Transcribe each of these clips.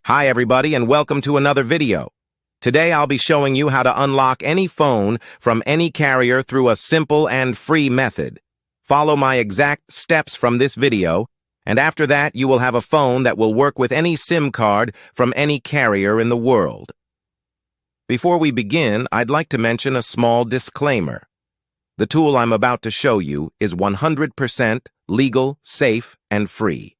Hi everybody and welcome to another video. Today I'll be showing you how to unlock any phone from any carrier through a simple and free method. Follow my exact steps from this video, and after that you will have a phone that will work with any SIM card from any carrier in the world. Before we begin, I'd like to mention a small disclaimer. The tool I'm about to show you is 100% legal, safe, and free.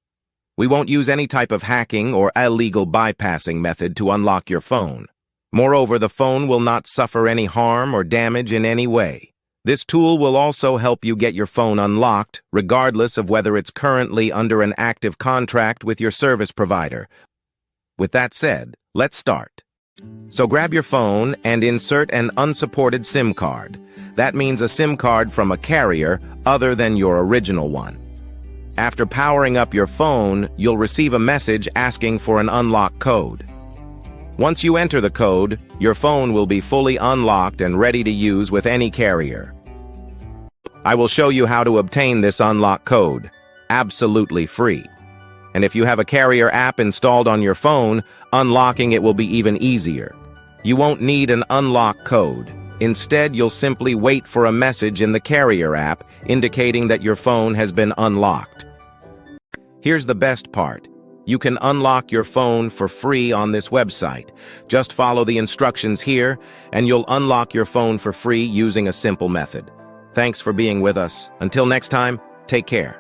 We won't use any type of hacking or illegal bypassing method to unlock your phone. Moreover, the phone will not suffer any harm or damage in any way. This tool will also help you get your phone unlocked, regardless of whether it's currently under an active contract with your service provider. With that said, let's start. So grab your phone and insert an unsupported SIM card. That means a SIM card from a carrier other than your original one. After powering up your phone, you'll receive a message asking for an unlock code. Once you enter the code, your phone will be fully unlocked and ready to use with any carrier. I will show you how to obtain this unlock code, absolutely free. And if you have a carrier app installed on your phone, unlocking it will be even easier. You won't need an unlock code. Instead, you'll simply wait for a message in the carrier app indicating that your phone has been unlocked. Here's the best part. You can unlock your phone for free on this website. Just follow the instructions here, and you'll unlock your phone for free using a simple method. Thanks for being with us. Until next time, take care.